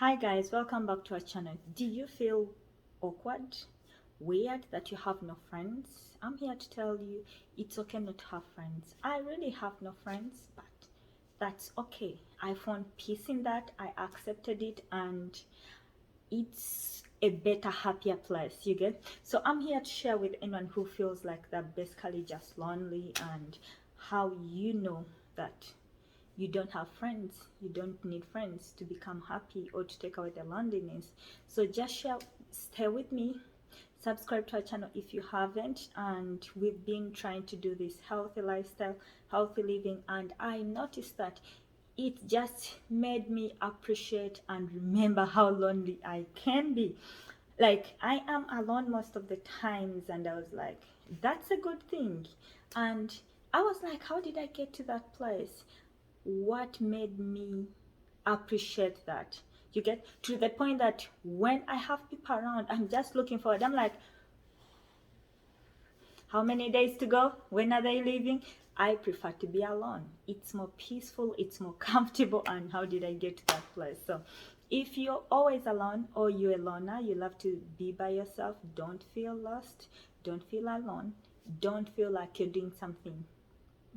Hi guys, welcome back to our channel. Do you feel awkward, weird that you have no friends? I'm here to tell you it's okay not to have friends. I really have no friends, but that's okay. I found peace in that. I accepted it, and it's a better, happier place, you get? So I'm here to share with anyone who feels like they're basically just lonely, and how you know that you don't have friends. You don't need friends to become happy or to take away the loneliness. So just stay with me, subscribe to our channel if you haven't. And we've been trying to do this healthy lifestyle, healthy living, and I noticed that it just made me appreciate and remember how lonely I can be. Like, I am alone most of the times, and I was like, that's a good thing. And I was like, how did I get to that place? What made me appreciate that? You get to the point that when I have people around, I'm just looking forward. I'm like, how many days to go? When are they leaving? I prefer to be alone. It's more peaceful, it's more comfortable. And how did I get to that place? So if you're always alone, or you're a loner, you love to be by yourself, don't feel lost, don't feel alone, don't feel like you're doing something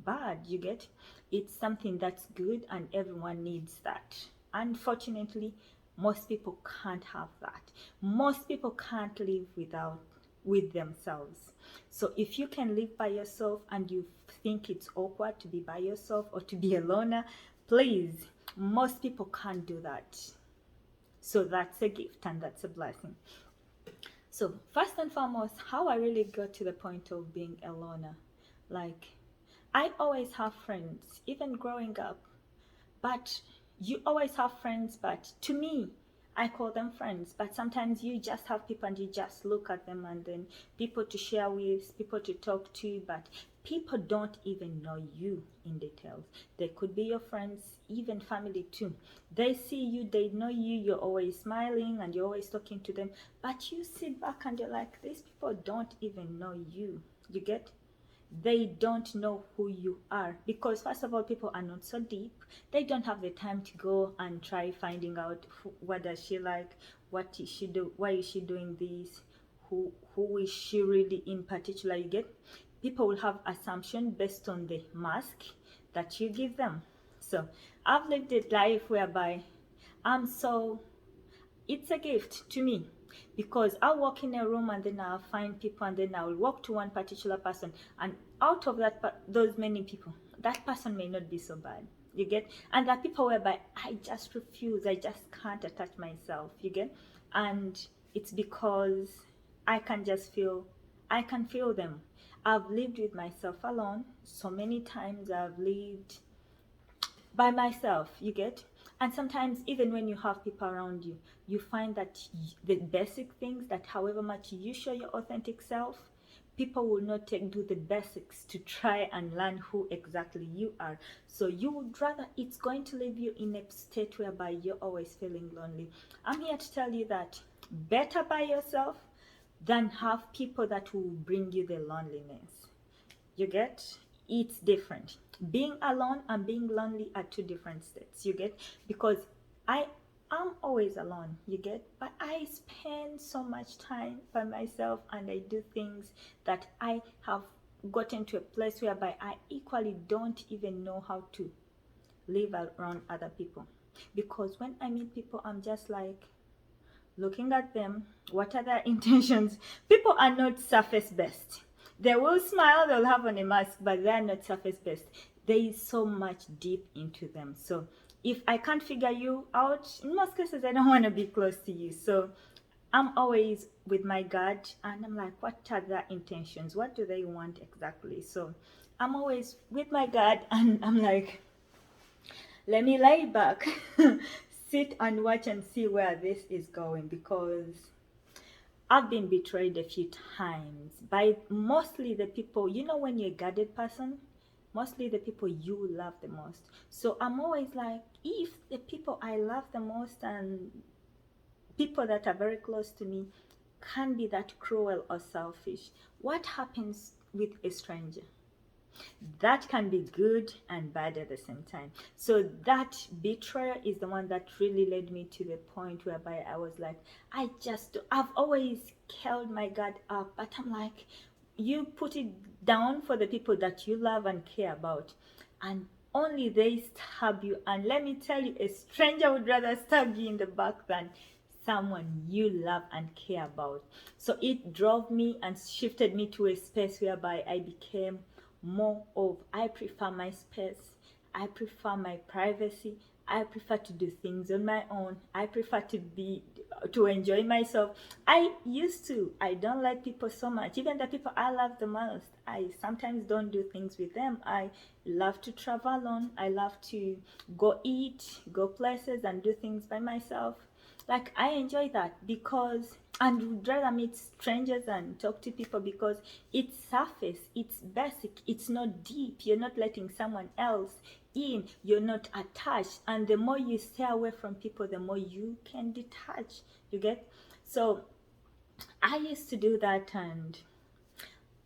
bad. You get? It's something that's good, and everyone needs that. Unfortunately, most people can't have that. Most people can't live without with themselves. So if you can live by yourself and you think it's awkward to be by yourself or to be a loner, please, most people can't do that. So that's a gift, and that's a blessing. So first and foremost, how I really got to the point of being a loner, like, I always have friends, even growing up. But you always have friends, but to me, I call them friends. But sometimes you just have people and you just look at them, and then people to share with, people to talk to, but people don't even know you in details. They could be your friends, even family too. They see you, they know you, you're always smiling and you're always talking to them, but you sit back and you're like, these people don't even know you. You get? They don't know who you are, because first of all, people are not so deep. They don't have the time to go and try finding out what does she like, what is she do, why is she doing this, who is she really in particular. You get? People will have assumption based on the mask that you give them. So I've lived a life whereby I'm so, it's a gift to me, because I'll walk in a room and then I'll find people, and then I'll walk to one particular person, and out of that those many people, that person may not be so bad. You get? And there are people whereby I just refuse, I just can't attach myself. You get? And it's because I can just feel, I can feel them. I've lived with myself alone so many times. I've lived by myself. You get? And sometimes even when you have people around you, you find that the basic things, that however much you show your authentic self, people will not do the basics to try and learn who exactly you are. So you would rather, it's going to leave you in a state whereby you're always feeling lonely. I'm here to tell you that better by yourself than have people that will bring you the loneliness. You get? It's different. Being alone and being lonely are two different states. You get? Because I am always alone. You get? But I spend so much time by myself, and I do things that I have gotten to a place whereby I equally don't even know how to live around other people. Because when I meet people, I'm just like looking at them. What are their intentions? People are not surface based. They will smile, they'll have on a mask, but they're not surface based. There is so much deep into them. So if I can't figure you out, in most cases, I don't want to be close to you. So I'm always with my guard, and I'm like, what are their intentions? What do they want exactly? So I'm always with my guard, and I'm like, let me lay back, sit and watch and see where this is going, because I've been betrayed a few times by mostly the people, when you're a guarded person, mostly the people you love the most. So I'm always like, if the people I love the most and people that are very close to me can be that cruel or selfish, what happens with a stranger? That can be good and bad at the same time. So that betrayal is the one that really led me to the point whereby I was like, I've always held my guard up, but I'm like, you put it down for the people that you love and care about, and only they stab you. And let me tell you, a stranger would rather stab you in the back than someone you love and care about. So it drove me and shifted me to a space whereby I became more of, I prefer my space, I prefer my privacy, I prefer to do things on my own, I prefer to enjoy myself. I don't like people so much. Even the people I love the most, I sometimes don't do things with them. I love to travel alone, I love to go eat, go places and do things by myself. Like, I enjoy that, because and would rather meet strangers and talk to people, because it's surface, it's basic, it's not deep. You're not letting someone else in, you're not attached, and the more you stay away from people, the more you can detach. You get? So I used to do that, and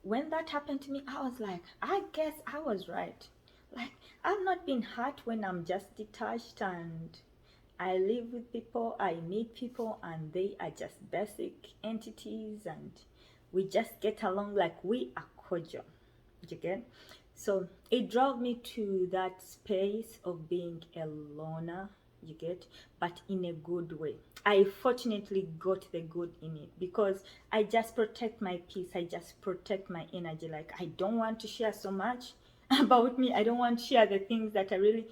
when that happened to me, I was like, I guess I was right. Like, I've not been hurt when I'm just detached, and I live with people, I meet people, and they are just basic entities, and we just get along like we are cordial. You get? So it drove me to that space of being a loner, you get, but in a good way. I fortunately got the good in it, because I just protect my peace, I just protect my energy. Like, I don't want to share so much about me, I don't want to share the things that I really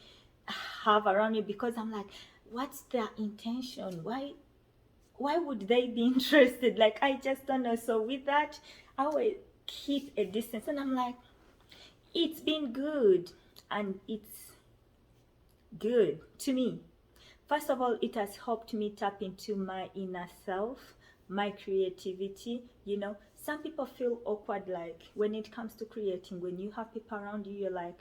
have around me, because I'm like, what's their intention? Why would they be interested? Like, I just don't know. So with that, I will keep a distance, and I'm like, it's been good, and it's good to me. First of all, it has helped me tap into my inner self, my creativity. Some people feel awkward, like, when it comes to creating, when you have people around you, you're like,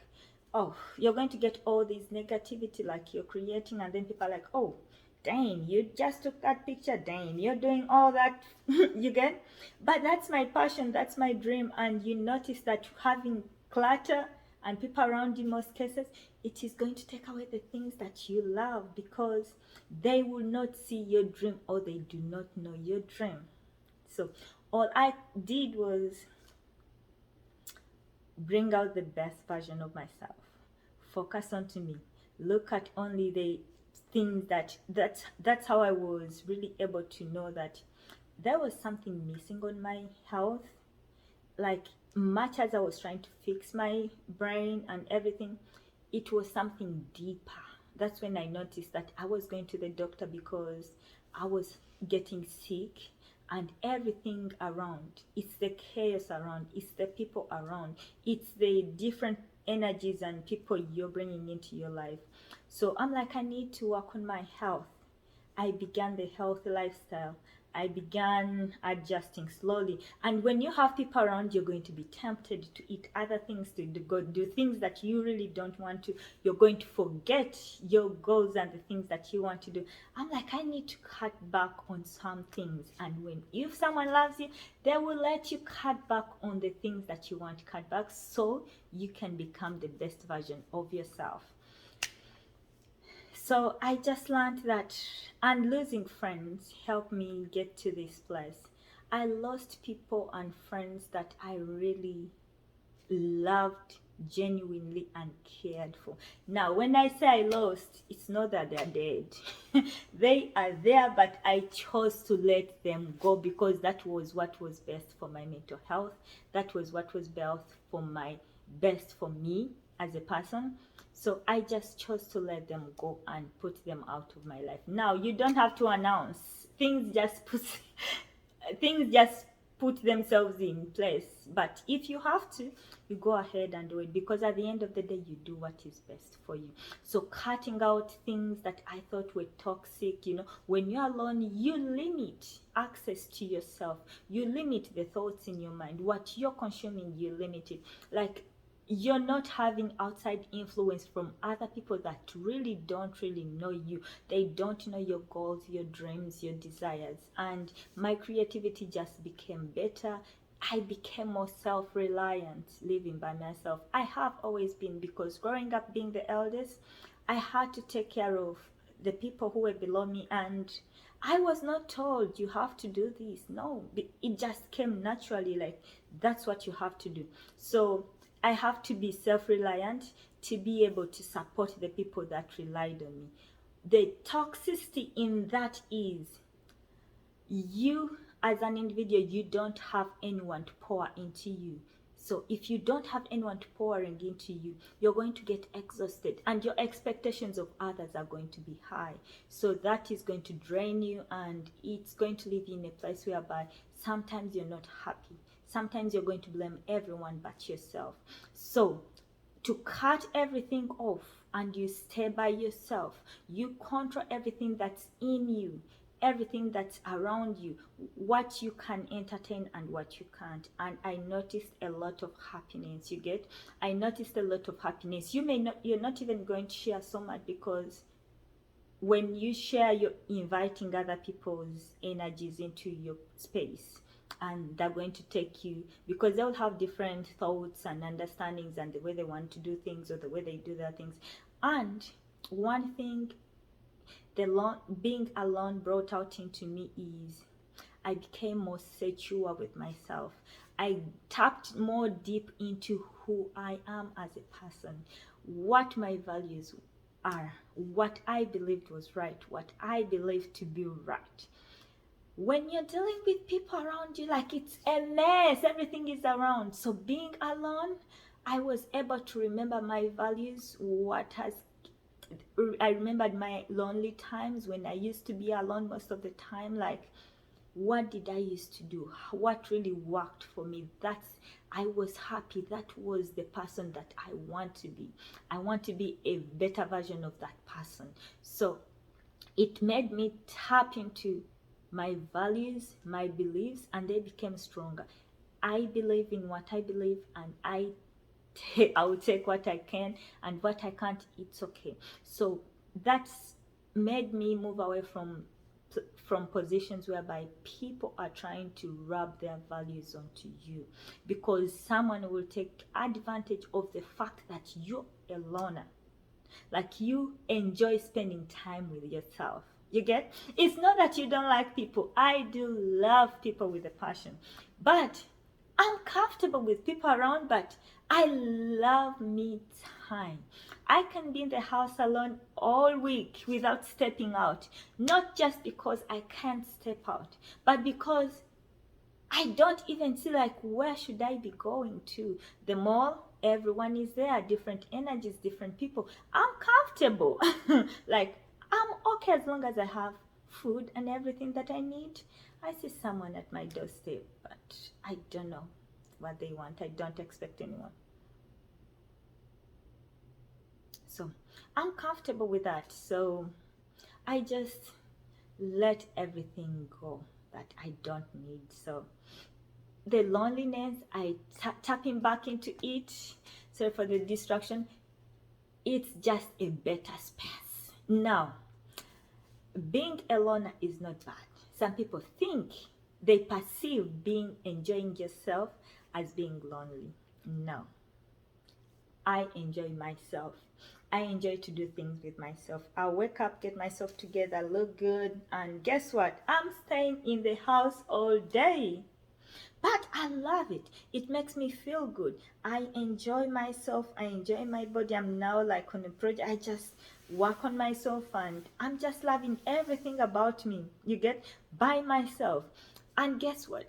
oh, you're going to get all this negativity, like, you're creating, and then people are like, oh, dang, you just took that picture, dang, you're doing all that. You get? But that's my passion, that's my dream. And you notice that having clutter and people around you, most cases, it is going to take away the things that you love, because they will not see your dream, or they do not know your dream. So all I did was bring out the best version of myself, focus onto me, look at only the things that's how I was really able to know that there was something missing on my health. Like, much as I was trying to fix my brain and everything, it was something deeper. That's when I noticed that I was going to the doctor because I was getting sick, and everything around, it's the chaos around, it's the people around, it's the different energies and people you're bringing into your life. So I'm like, I need to work on my health. I began the healthy lifestyle. I began adjusting slowly. And when you have people around, you're going to be tempted to eat other things, to go do things that you really don't want to. You're going to forget your goals and the things that you want to do. I'm like, I need to cut back on some things. And if someone loves you, they will let you cut back on the things that you want to cut back, so you can become the best version of yourself. So I just learned that, and losing friends helped me get to this place. I lost people and friends that I really loved genuinely and cared for. Now, when I say I lost, it's not that they're dead. They are there, but I chose to let them go, because that was what was best for my mental health. That was what was best for me as a person. So I just chose to let them go and put them out of my life. Now, you don't have to announce. Things just put themselves in place. But if you have to, you go ahead and do it, because at the end of the day, you do what is best for you. So cutting out things that I thought were toxic, when you're alone, you limit access to yourself. You limit the thoughts in your mind. What you're consuming, you limit it. Like, you're not having outside influence from other people that don't really know you. They don't know your goals, your dreams, your desires. And my creativity just became better. I became more self-reliant living by myself. I have always been, because growing up being the eldest, I had to take care of the people who were below me, and I was not told you have to do this. No, it just came naturally, like that's what you have to do. So I have to be self-reliant to be able to support the people that relied on me. The toxicity in that is, you as an individual, you don't have anyone to pour into you. So if you don't have anyone pouring into you, you're going to get exhausted, and your expectations of others are going to be high. So that is going to drain you, and it's going to leave you in a place whereby sometimes you're not happy. Sometimes you're going to blame everyone but yourself. So to cut everything off and you stay by yourself, you control everything that's in you, everything that's around you, what you can entertain and what you can't. And I noticed a lot of happiness. You get, I noticed a lot of happiness. You're not even going to share so much, because when you share, you're inviting other people's energies into your space, and they're going to take you, because they'll have different thoughts and understandings and the way they want to do things or the way they do their things. And one thing being alone brought out into me is, I became more secure with myself. I tapped more deep into who I am as a person, what my values are, what I believed was right, what I believed to be right. When you're dealing with people around you, like, it's a mess, everything is around. So being alone, I was able to remember my values. I remembered my lonely times when I used to be alone most of the time. Like, what did I used to do? What really worked for me? I was happy. That was the person that I want to be. I want to be a better version of that person. So it made me tap into my values, my beliefs, and they became stronger. I believe in what I believe, and I will take what I can, and what I can't, it's okay. So that's made me move away from positions whereby people are trying to rub their values onto you, because someone will take advantage of the fact that you're a loner. Like, you enjoy spending time with yourself. You get? It's not that you don't like people. I do love people with a passion. But I'm comfortable with people around, but I love me time. I can be in the house alone all week without stepping out. Not just because I can't step out, but because I don't even see, like, where should I be going to? The mall, everyone is there, different energies, different people. I'm comfortable. Like, I'm okay as long as I have food and everything that I need. I see someone at my doorstep, but I don't know what they want. I don't expect anyone. So I'm comfortable with that. So I just let everything go that I don't need. So the loneliness, I tapping back into it. So for the distraction, it's just a better space. Now, being alone is not bad. Some people think, they perceive enjoying yourself as being lonely. No, I enjoy myself. I enjoy to do things with myself. I wake up, get myself together, look good, and guess what? I'm staying in the house all day. But I love it. It makes me feel good. I enjoy myself. I enjoy my body. I'm now like on a project. I just work on myself, and I'm just loving everything about me. You get? By myself. And guess what?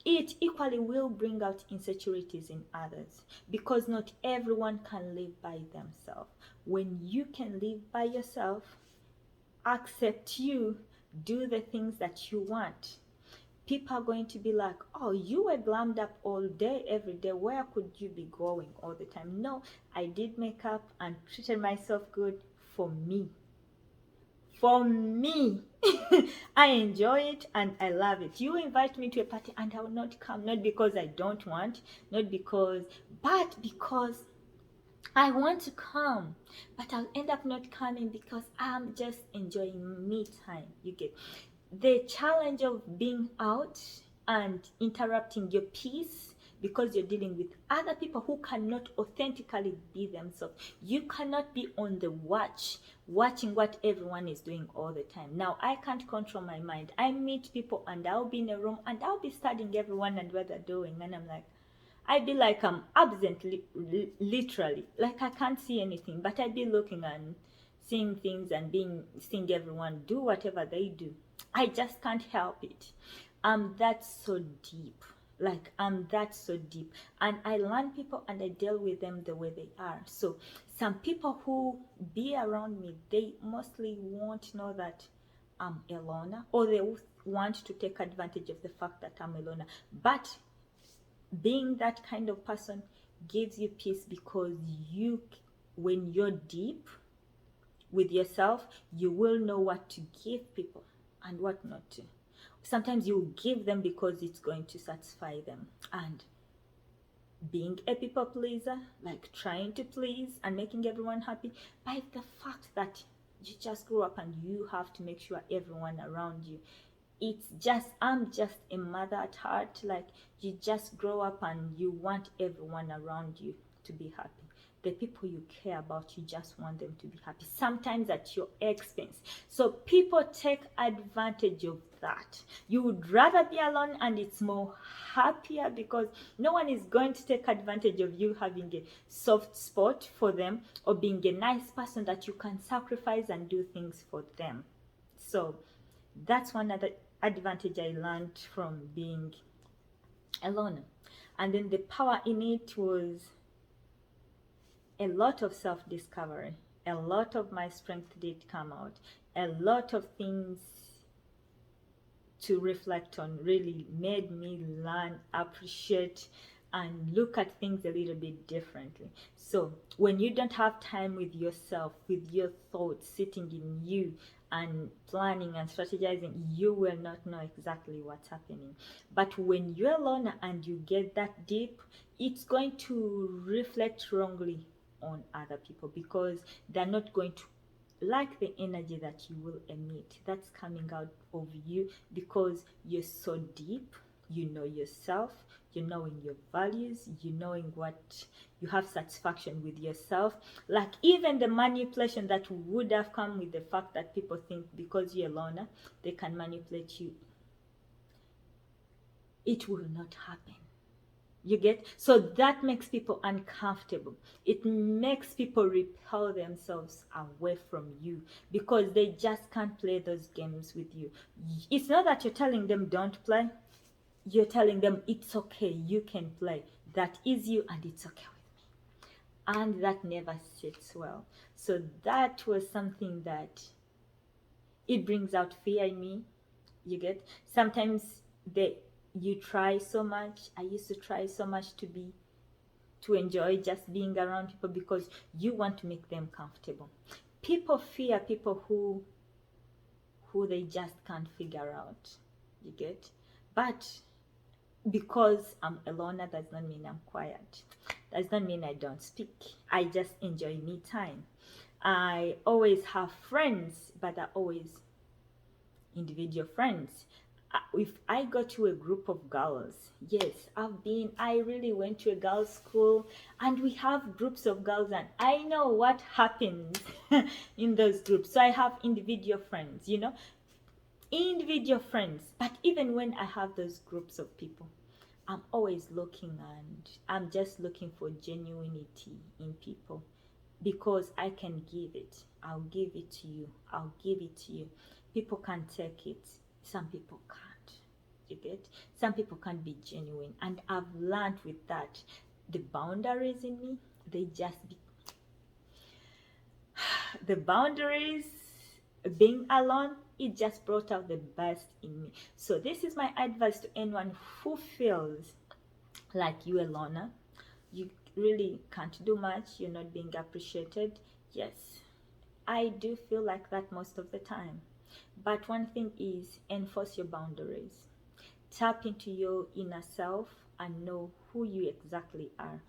It equally will bring out insecurities in others, because not everyone can live by themselves. When you can live by yourself, accept you, do the things that you want, people are going to be like, oh, you were glammed up all day, every day. Where could you be going all the time? No, I did makeup and treated myself good for me. For me. I enjoy it and I love it. You invite me to a party and I will not come, not because I don't want, but because I want to come, but I'll end up not coming because I'm just enjoying me time. You get? The challenge of being out and interrupting your peace because you're dealing with other people who cannot authentically be themselves. You cannot be on the watching what everyone is doing all the time. Now, I can't control my mind. I meet people and I'll be in a room and I'll be studying everyone and what they're doing, and I'm like, I'd be like I'm absent, literally, like I can't see anything, but I'd be looking and seeing things and seeing everyone do whatever they do. I just can't help it. That's so deep. Like that's so deep, and I learn people and I deal with them the way they are. So some people who be around me, they mostly won't know that I'm a loner, or they want to take advantage of the fact that I'm a loner. But being that kind of person gives you peace, because when you're deep with yourself, you will know what to give people and what not to. Sometimes you give them because it's going to satisfy them. And being a people pleaser, like trying to please and making everyone happy, by the fact that you just grew up and you have to make sure everyone around you, I'm just a mother at heart. Like, you just grow up and you want everyone around you to be happy. The people you care about, you just want them to be happy, sometimes at your expense. So people take advantage of that. You would rather be alone, and it's more happier because no one is going to take advantage of you having a soft spot for them, or being a nice person that you can sacrifice and do things for them. So that's one other advantage I learned from being alone. And then the power in it was a lot of self-discovery. A lot of my strength did come out. A lot of things to reflect on really made me learn, appreciate, and look at things a little bit differently. So when you don't have time with yourself, with your thoughts sitting in you and planning and strategizing, you will not know exactly what's happening. But when you're alone and you get that deep, it's going to reflect wrongly on other people, because they're not going to like the energy that you will emit that's coming out of you, because you're so deep. You know yourself, you're knowing your values, you knowing what you have satisfaction with yourself. Like, even the manipulation that would have come with the fact that people think because you're a loner they can manipulate you, it will not happen. You get? So that makes people uncomfortable. It makes people repel themselves away from you, because they just can't play those games with you. It's not that you're telling them don't play. You're telling them it's okay, you can play. That is you, and it's okay with me. And that never sits well. So that was something that it brings out fear in me. You get? Sometimes you try so much. I used to try so much to enjoy just being around people, because you want to make them comfortable. People fear people who they just can't figure out. You get? But because I'm a loner does not mean I'm quiet. Does not mean I don't speak. I just enjoy me time. I always have friends, but they're always individual friends. If I go to a group of girls, yes, I really went to a girls' school, and we have groups of girls, and I know what happens in those groups. So I have individual friends, individual friends. But even when I have those groups of people, I'm always looking, and I'm just looking for genuinity in people, because I can give it. I'll give it to you. I'll give it to you. People can take it. Some people can't. You get? Some people can't be genuine. And I've learned with that, the boundaries in me, they just be. The boundaries, being alone, it just brought out the best in me. So this is my advice to anyone who feels like you're a loner. You really can't do much. You're not being appreciated. Yes, I do feel like that most of the time. But one thing is, enforce your boundaries. Tap into your inner self and know who you exactly are.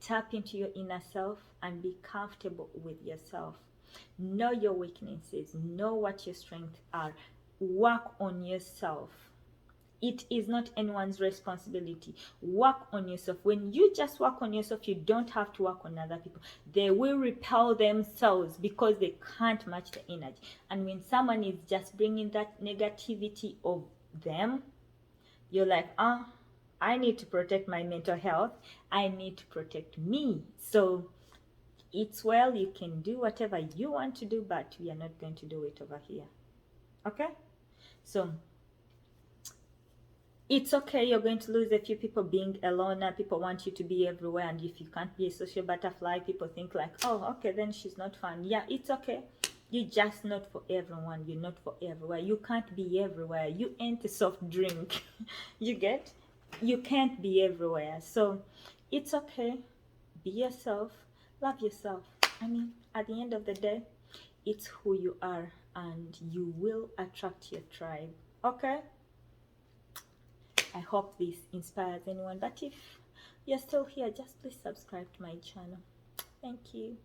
Tap into your inner self and be comfortable with yourself. Know your weaknesses. Know what your strengths are. Work on yourself. It is not anyone's responsibility. Work on yourself. When you just work on yourself, you don't have to work on other people. They will repel themselves because they can't match the energy. And when someone is just bringing that negativity of them, you're like, I need to protect my mental health. I need to protect me. So it's well, you can do whatever you want to do, but we are not going to do it over here. Okay? So it's okay, you're going to lose a few people being a loner. People want you to be everywhere, and if you can't be a social butterfly, people think like, oh, okay, then she's not fun. Yeah, it's okay. You're just not for everyone. You're not for everywhere. You can't be everywhere. You ain't a soft drink. You get? You can't be everywhere. So it's okay. Be yourself. Love yourself. I mean, at the end of the day, it's who you are, and you will attract your tribe. Okay? I hope this inspires anyone. But if you're still here, just please subscribe to my channel. Thank you.